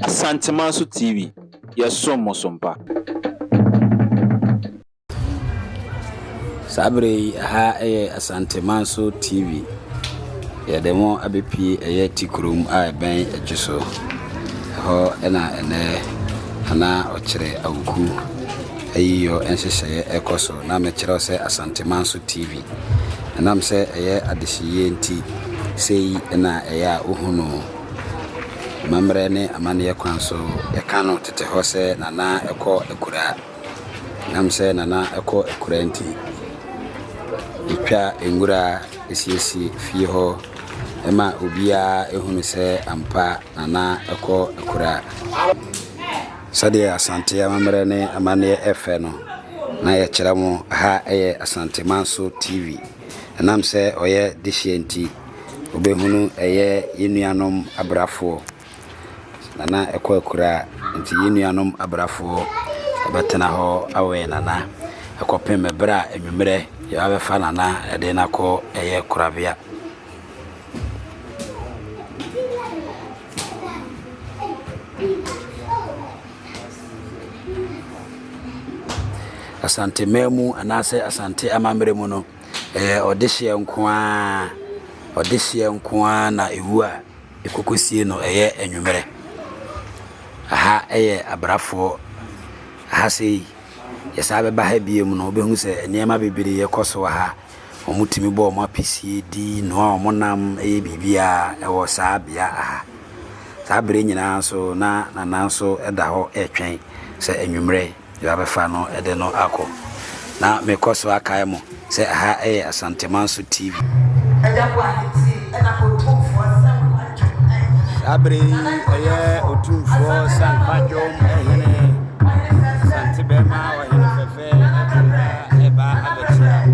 Asantemanso TV, yesom sompa. Sabre ha Asantemanso TV. Ya demo abepi tikrum a ben ejiso. Ho ene ana Okyere Awukuo. Ayiyo enhyehyeye ekoso na mekire se Asantemanso TV. Enam se adehye nti sei na a ohunu mamre ne amane kwanso yekano tete ho se nana eko ekura. Nam se nana eko ekura nti itwa engura esiesi fie ho ema obia ehunu se ampa nana eko ekura. Sade asante amamre ne amane efe no na ye kire mo ha Asantemanso TV. Enam se oye dehye obehunu yenuanom abrafo nana eko ekura nti yenuanom abrafo betena ho awe nana ekopem bra enwumere ya befa nana ede nako kurabia. Asante memu anase asante amamre mu no odehye nkoa na ewua ekokosie no enwumere aha abrafo aha sei yesabe ba ha biem no obehu se niema bebiri yekoso ha omutimi bo mo apisi di no omonam bibia ewo saabia aha sabre nyina so na nanso eda ho etwen se enwumere yabefa no ede no akọ na mekoso akae mo se aha Asantemanso TV. Sabre Otumfuo Sankwajo hene Santibema wa hene fefe eba abetia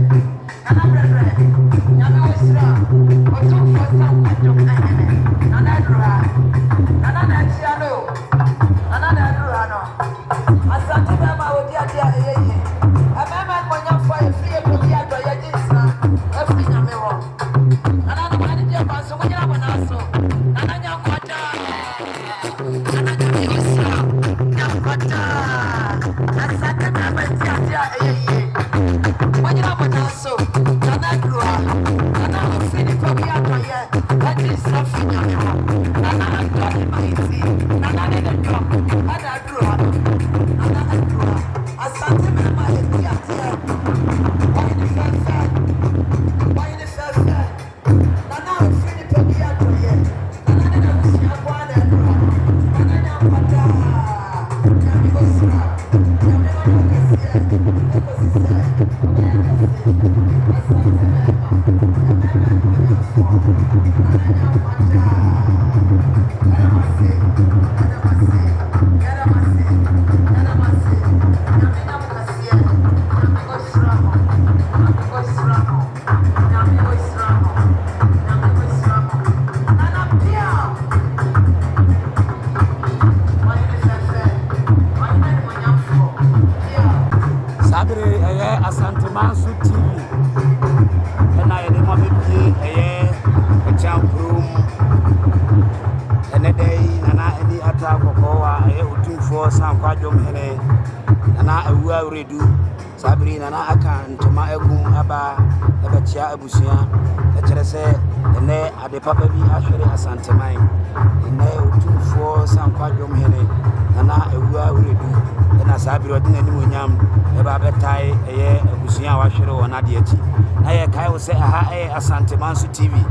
Asantemanso TV ena yede mo bebi echamprum ene dei nana eni ata kokowa Otumfuo Sankwajo hene nana awua uredu sabri nana aka ntoma egum aba ebechia abusua ekere se ene ade papa bi ahwere Asanteman ene Otumfuo Sankwajo hene nana awua uredu ena sabri odina ni monyam eba betai abusua wa hwere wona de achi na ye kai wo se aha Asantemanso TV.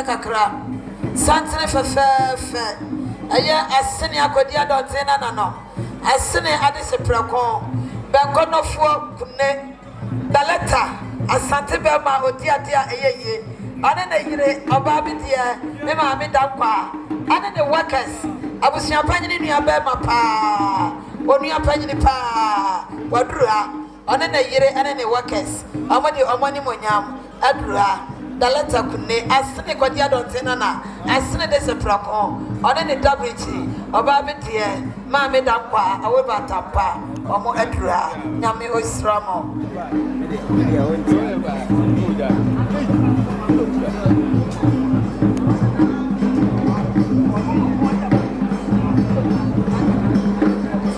Kakra Santine Fefe Aya Asene Akodia Dotena Nano Asene Adise Prakon Benkonofuo Kune Daleta Asante Bema Odia Dia Eye Anene Yire Obabi Dia Mema Amidakwa Anene workers Abusia Panyini Nua Bema Pa Onua Panyini Pa Wadura Anene Yire Anene workers Amadi Omani Monyam Adura Daleta Kune Asene Kodia Dotena na Asene Dese Prakon Anene Dabriti Obabi Dia Mame Dakwa Aweba Tapa Omo Adura Nyame Osramo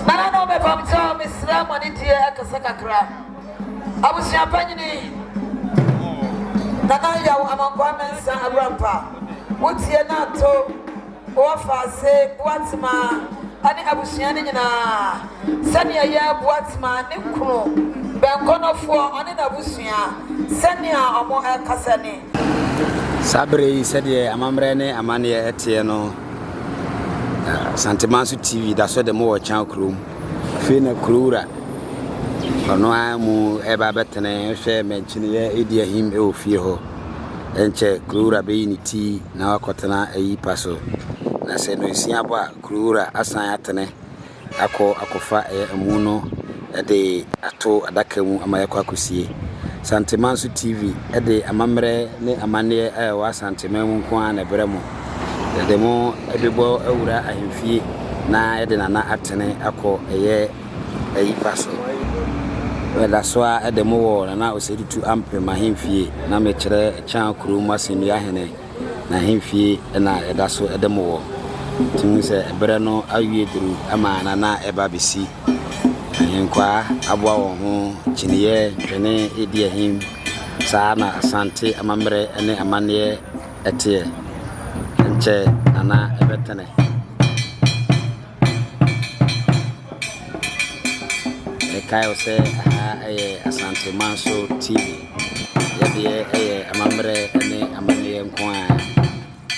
Nana no me pamcha Misra mani dia Kakra Abusia Panyini Nana yawo amankwa mensa abrampa wotie na to wofa se boatma ani abusia ne nyina sania ya boatma ne kunu benkonofo ani na abusia sania omo ekasane Sabre sede amamre ne amane etie no Santemanso TV da so de mo wo chan krom fe na krura ono amu eba betene hwe menchine ye edi ahim e ofie ho enche krura be unity na wakotena ayi paso na se no isia bo krura asan atene akofa amu no de ato adaka mu amayekwa akosie Santemanso TV de amamre ne amane wa Santemanmu nko an na bremo de mo ebebo awura ahemfie na de nana atene akọ ayi paso wela soa edemo wo na Osei Tutu Ampim ahemfie na mekere chan kuru masemi hene na ahemfie na edaso edemo wo tumi se ebere no awie duru ama na eba besi ahenkwa aboa wo ho chiniye twene edi ahim saa na asante amamre ene amane etie nche ana ebetene Kayo se Santemanso TV yede amamre ene amane nko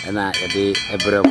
a na yede ebrem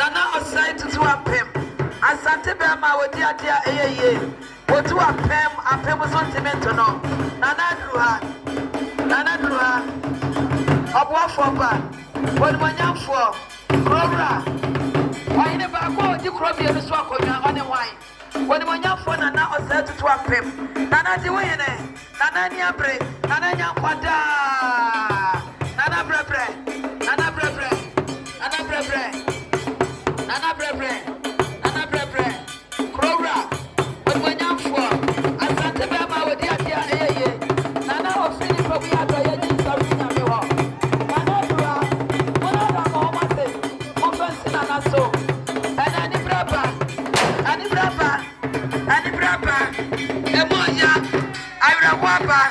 Nana Osei Tutu Ampim. Asante Bema would dear What to Ampim was on Timento no. Nana Druha. Obwa Foba. What my young for? Cobra. Why never go to Crobby and Swako on the wine? What my young for Nana Osei Tutu Ampim. Nana Diwene. Nana Niabre. Nana Yampata. Nana Brebre. Nana Brebre. Nana Brebre. Nana Brebre, Crowra, but when you're for Asante Bama with the Nana of Philip, we are doing something of you all. Nana Dura, one of them almost offense Nana so, and Annie Brapa, Emoya, Ira Wapa,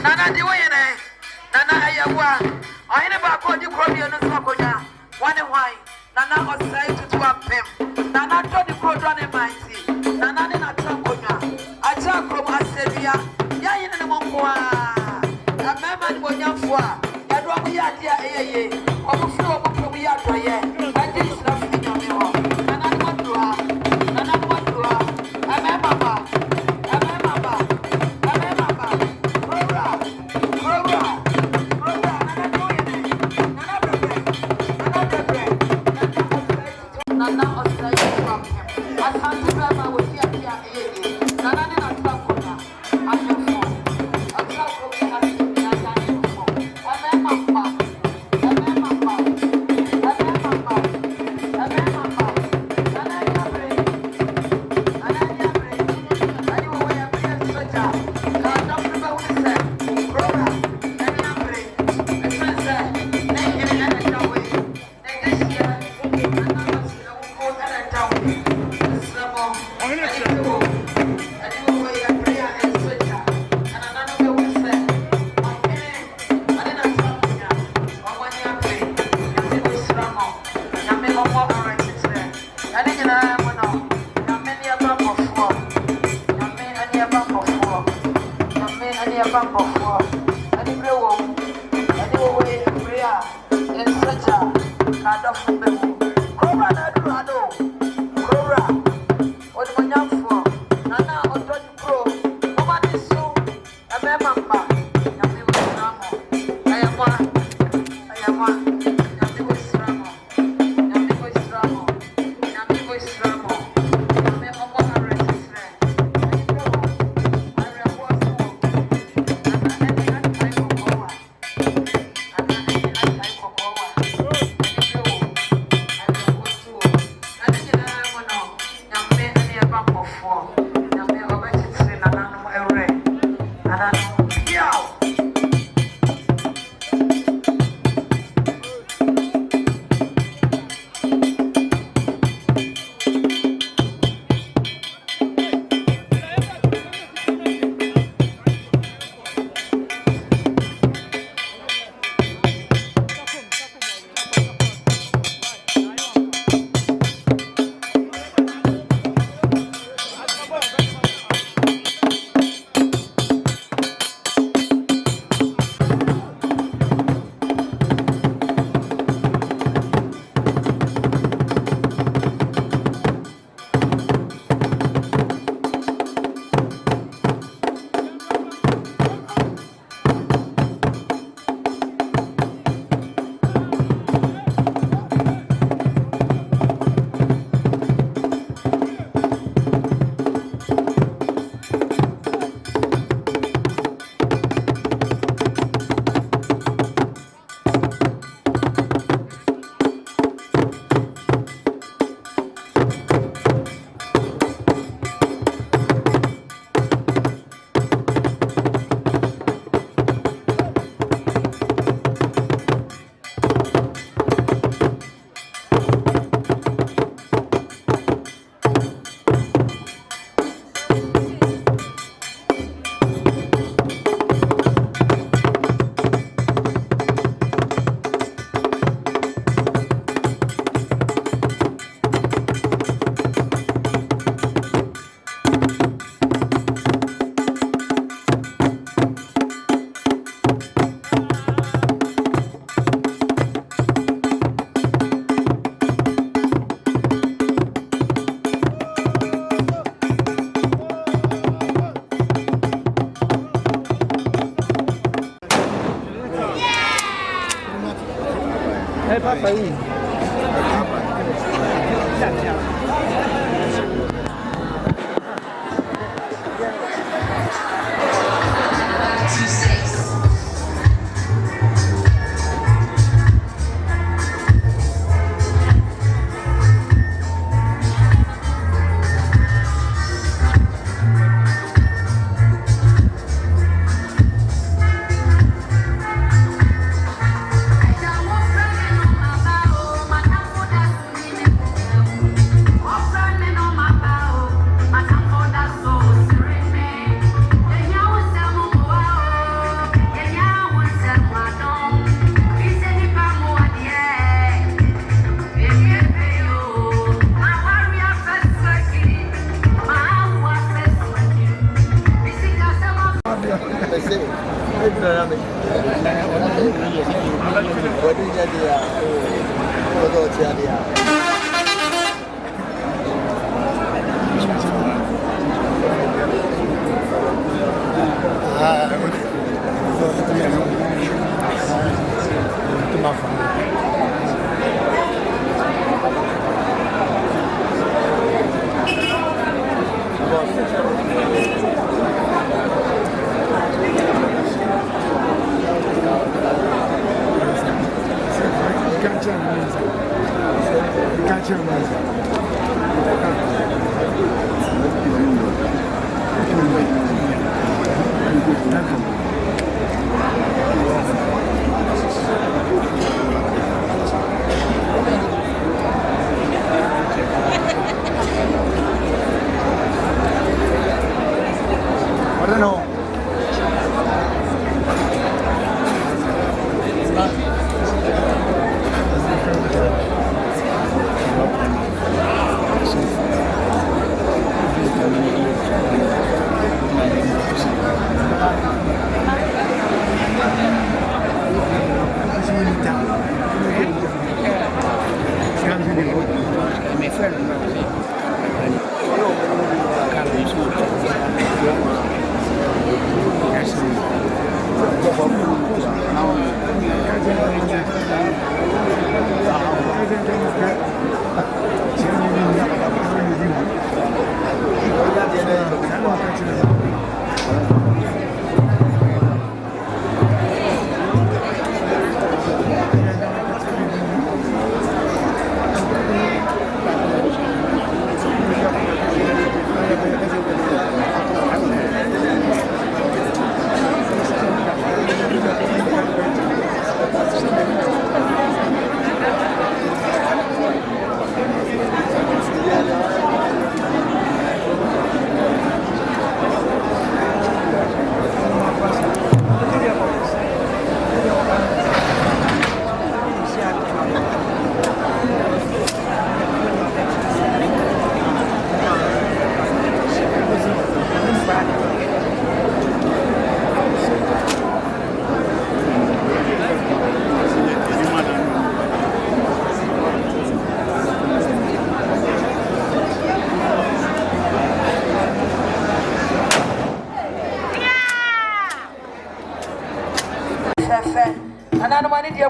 Nana Diwene, Nana Ayawa, I never called you Crowley and Swakoya, one and why. Nana Osei Tutu Ampim. Nana Tony Codron Mighty. Nana Nina Tramponia. I talk from Asebia. Yayin and Monqua. A man will young for. I don't be at the Otumfuo we are trying. I did stuff in your mirror. Nana Mondua. Nana Mondua. A man mama.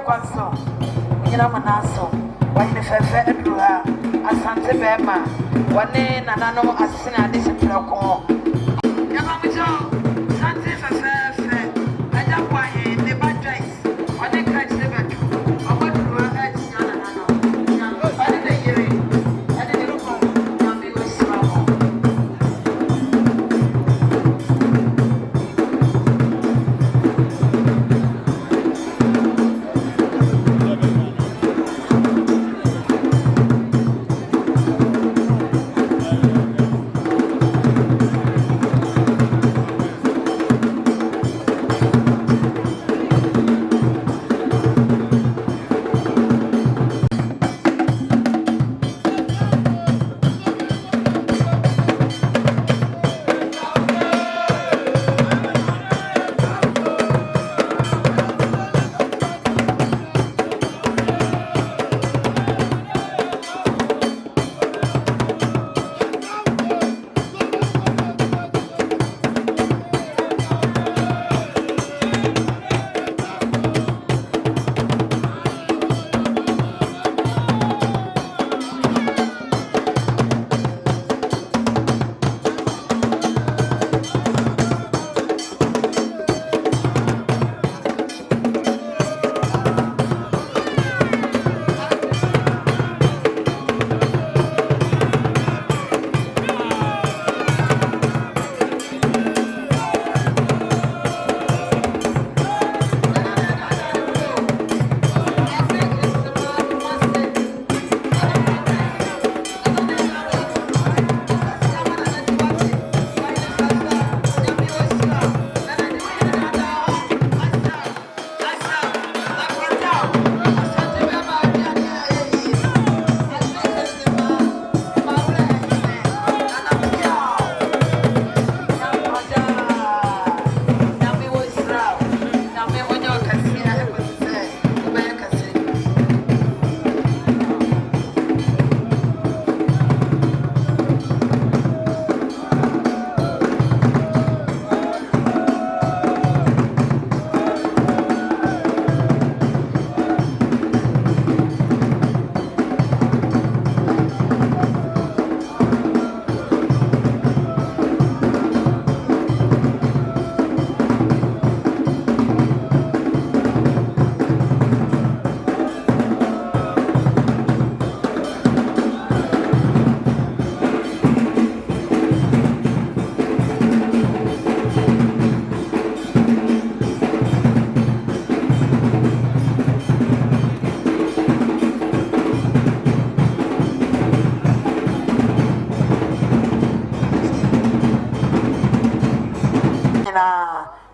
Kwanso, Yina Manaso, when the Fefe Edua, Asante Bema, one name and another Asina Discipline. Yamamijo, Sante Fefe, I don't want him, the bad dress, or they catch the back. I want to run at Yana. I did a hearing, I didn't look home, Yami was small.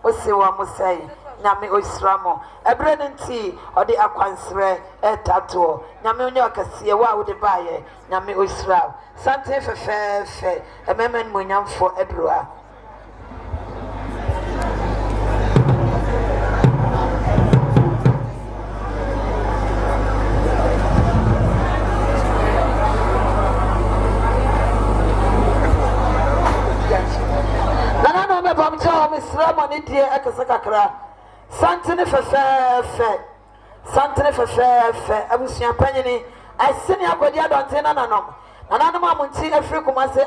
Osei wa Osei nyame osramo ebre nti odi akwansre etato nyame onye akasie wa wo de baaye nyame osra sante fefefe ememen monyamfo edroa Misrama ni die akasakakra santene fefefe abusua panyini aseni akodi adonte na nanom amunti afri kumase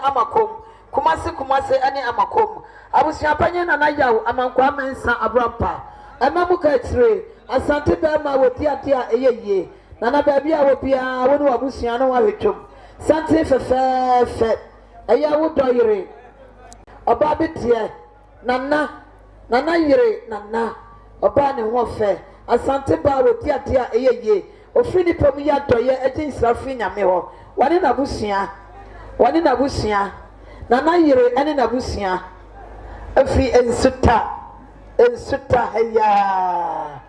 ani amakom abusua panyini na nayaw amankwa mensa abrampa amamuka tire asante ba ma wodi ade a eyeye nana ba bia wo bia woni abusua no wahwetwom santene fefefe eya wo doyire oba betie nana yire nana oba ne ho fe asante ba wodi ade a eyeye ofri ni pam ya doye aginsra fri nyame ho wani na busua nana yire ene na busua afri ensuta haya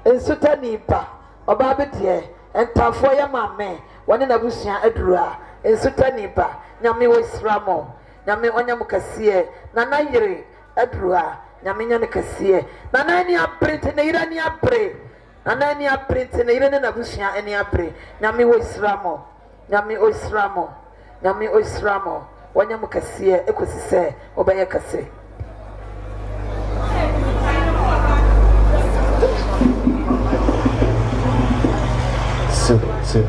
ensuta nipa oba betie entafo ya mame wani na busua adura ensuta nipa nyame wo sramo nyame onyam kasiye nana yire adruha nyame nyane kasiye nana ni aprint ne ira ni apre nana ni aprint ne ira ne nabusua eni apre nyame wo isramo onyam kasiye ekosise obeye kase si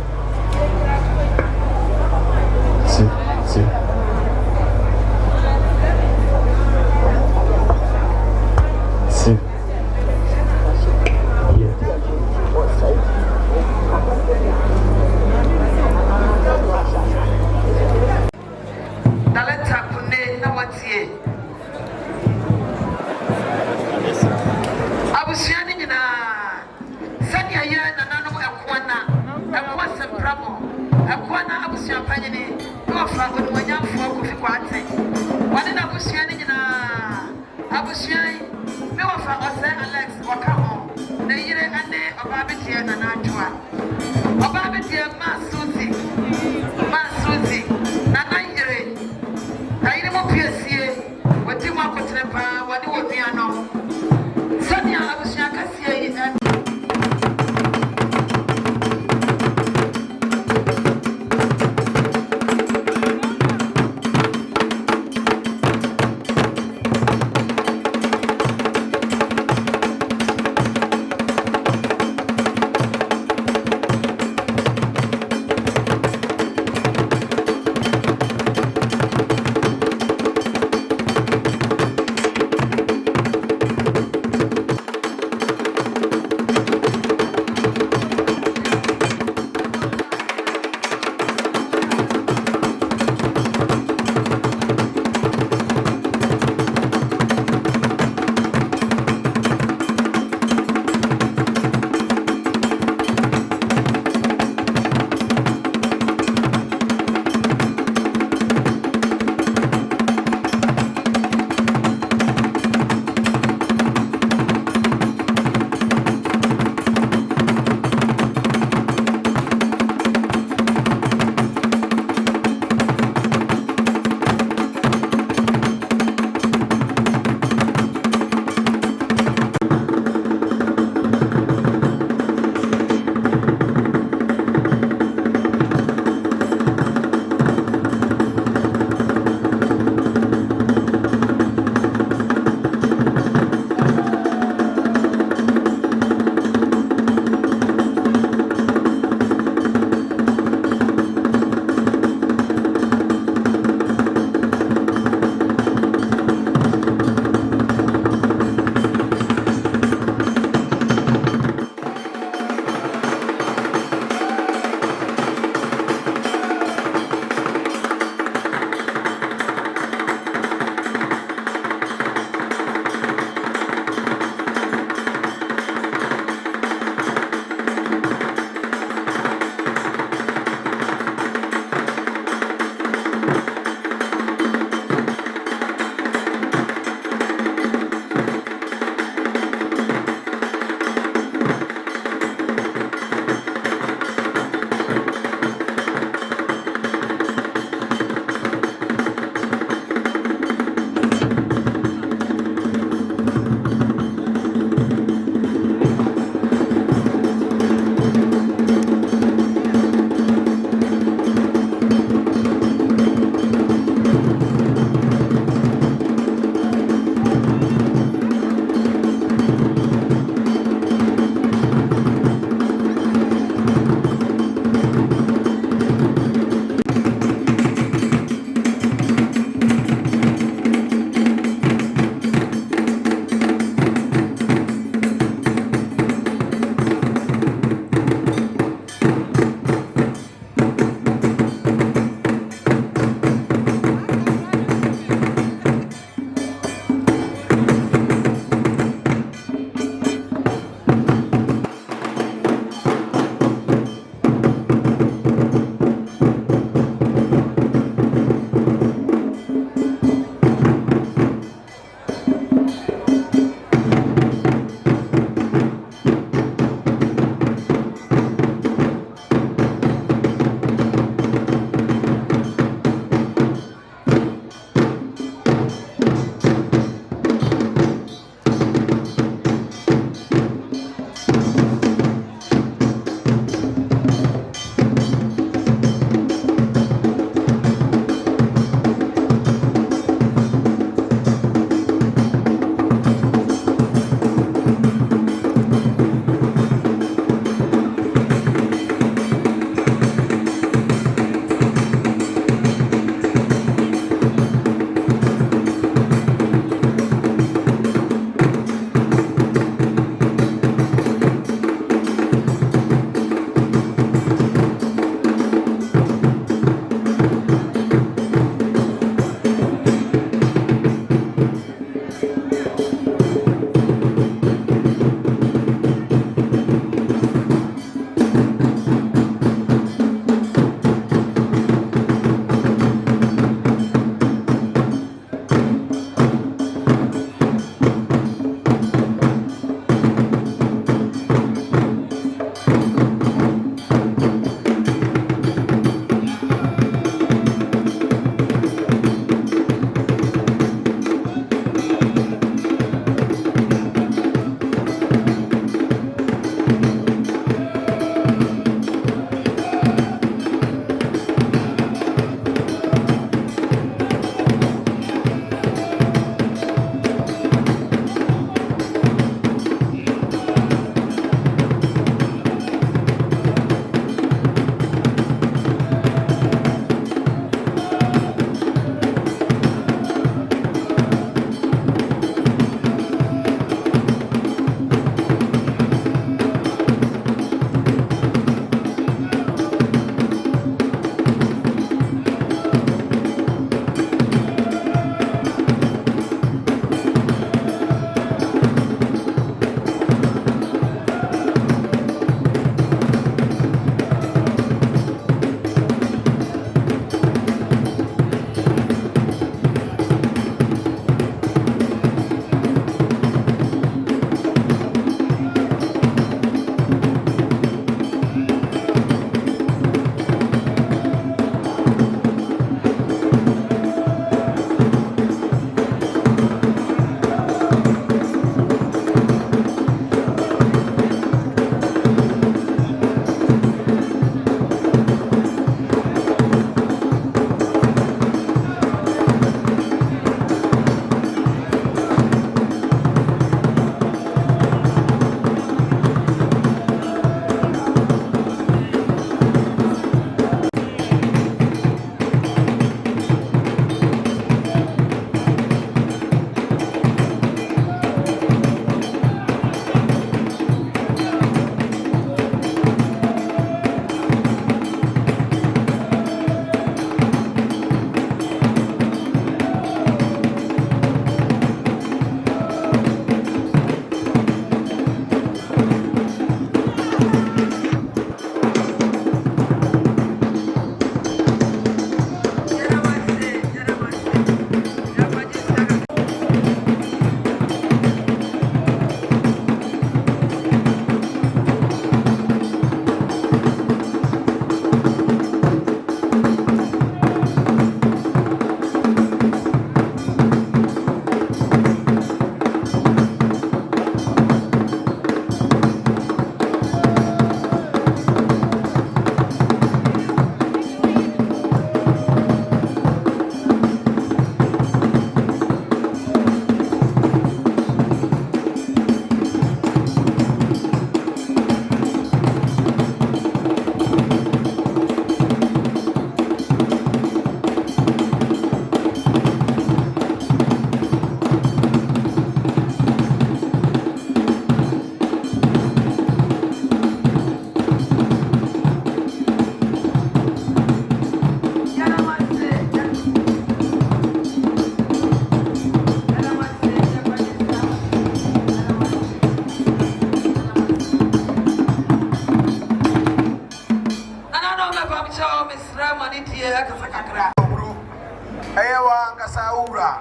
Ewa nkasa ura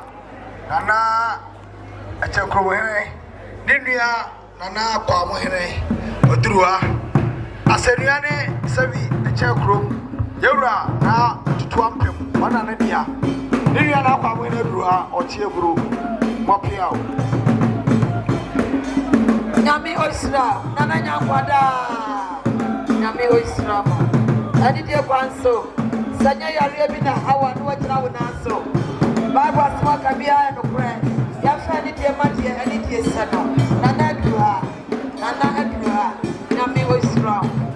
nana Kwamohene Ninia nana Kwamohene Odurua Asenuane Sabi Echekro Yura na Tutu Ampim wana Ninia Ninia na Kwamohene Odurua Okyere Mopia Nyami Osra nana nyakwada Nyami Osra ma Adi de kwanso Sanya yare bi na hawa no wajira wo nanso Bible asma ka bia no kure ya fa ni de ma de ani de sano nana adura na me wo strong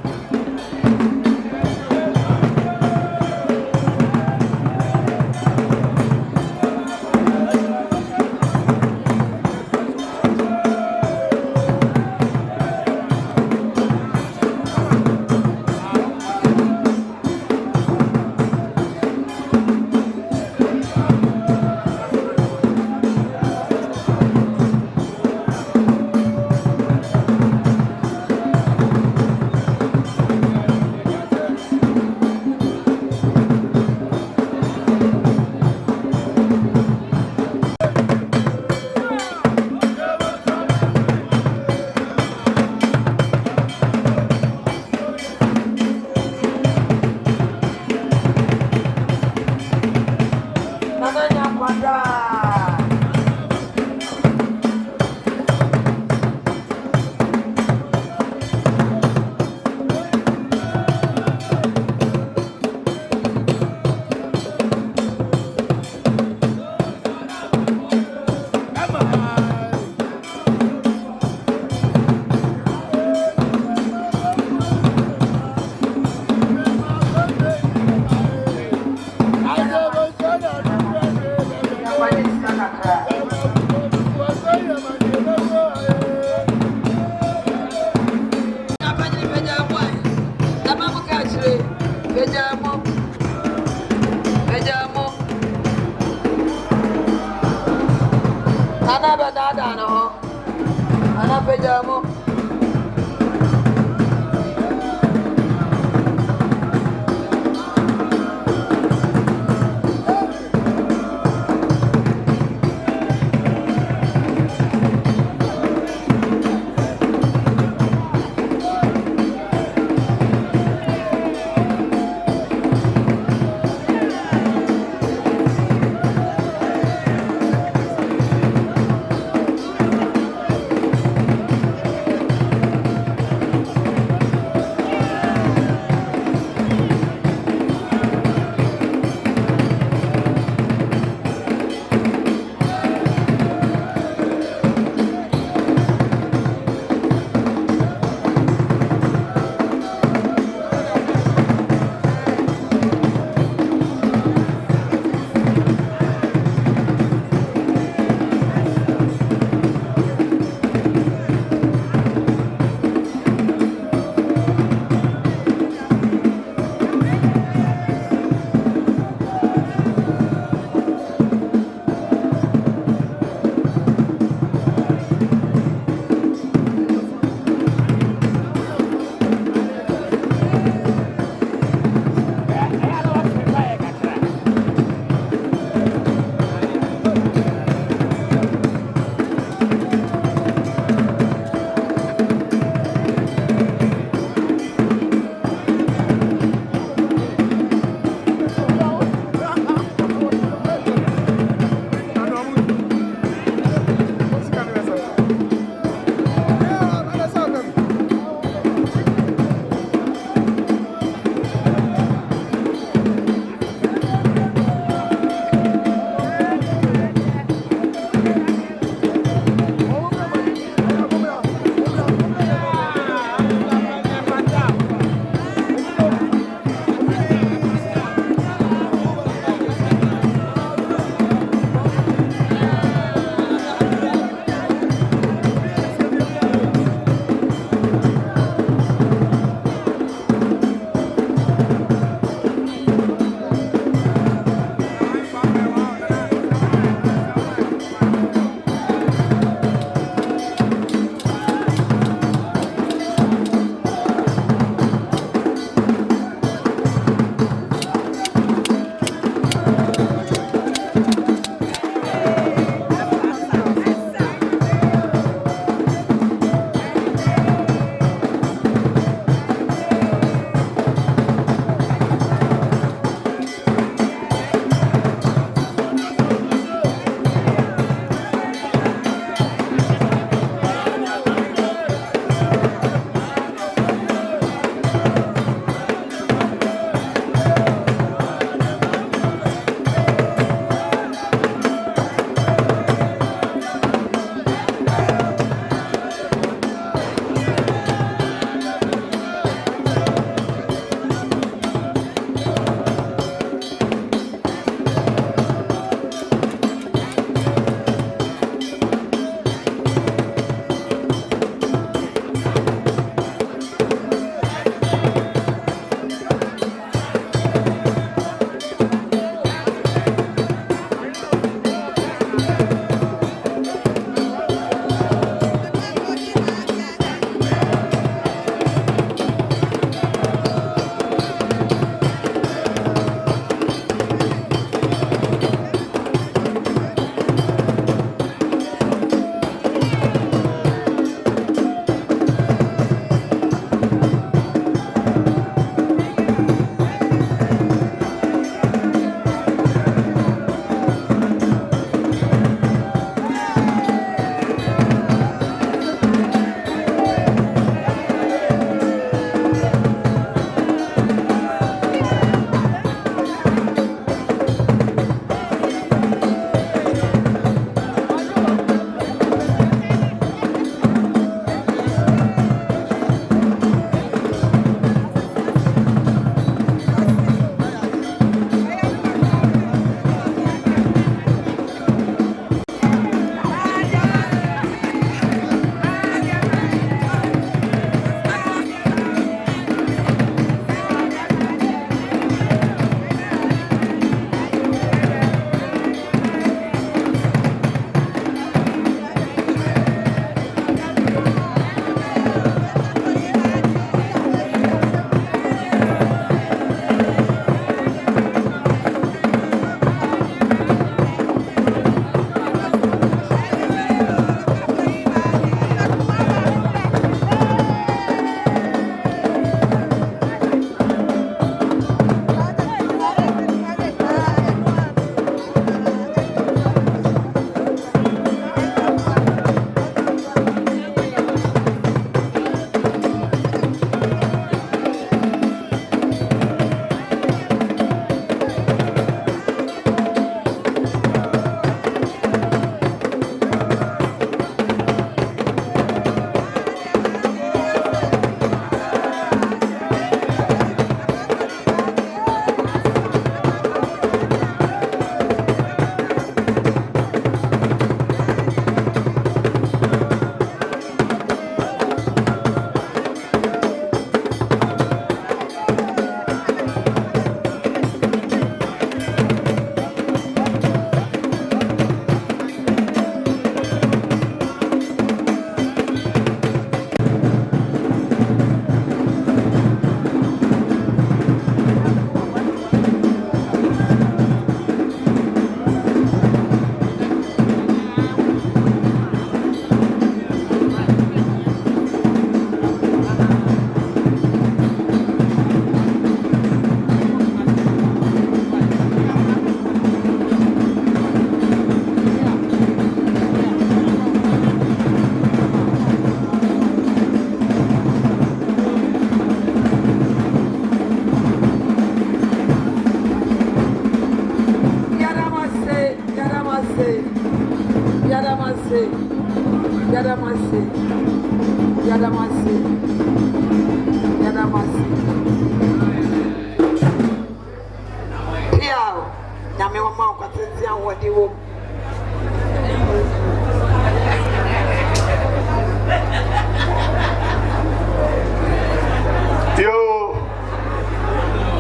Yo,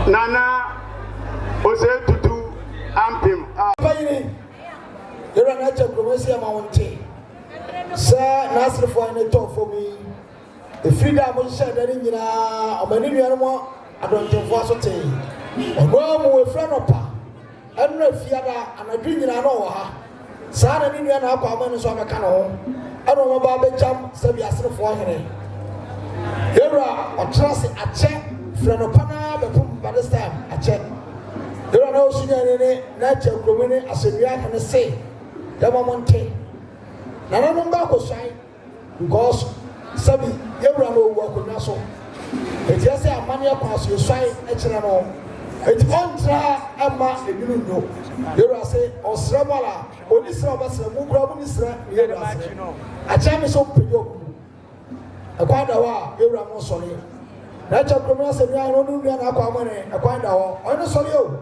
Nana, Osei Tutu, Ampim. You're an agent of Mountain. Sir, Nasser for any talk for me. The freedom was said that in a many animal, I don't think for so tea. A girl with friend of pa. And no fiada and a drink in an hour. Son and Indian Aquaman is on a canoe. I don't know about the jump, so we are still for hene. Here are a trust a check, friend of Pana, but by this time, a check. There are no senior in it, natural growing as a react and a say. Yamonte. Nana no back was shy because Sabi, you run over work with Nassau. It's just a money across your side, Echelano. It's on try Emma, and you know. You are saying, or Sramala, or this Rabas, Mugra, a Chinese open your. A quite a while, you are more sorry. Natural criminals and I don't know Aquaman, a quite a while. I'm sorry.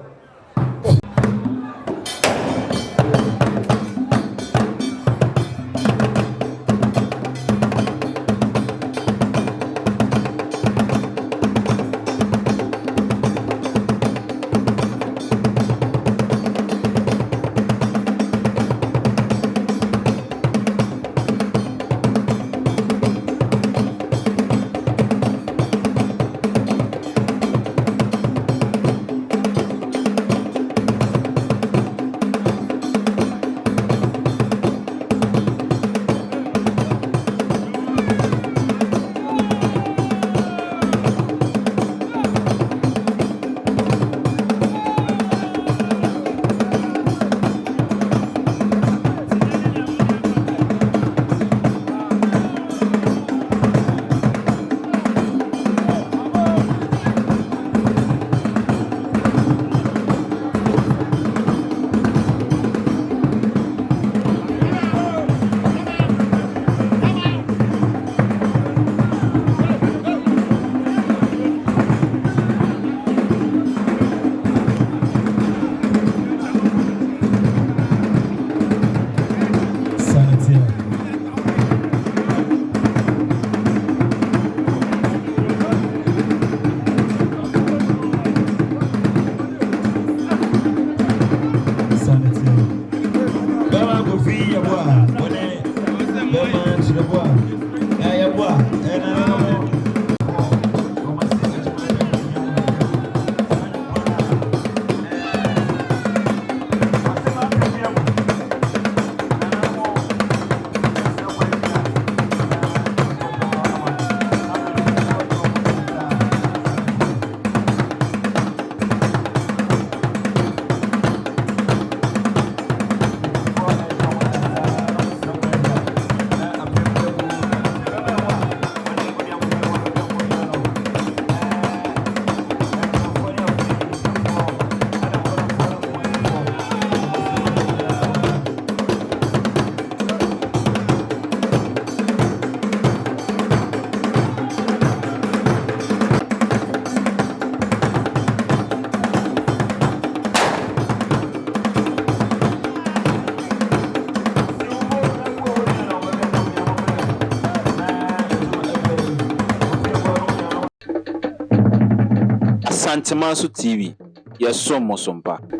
Asantemaso TV, yes, so Mosompa.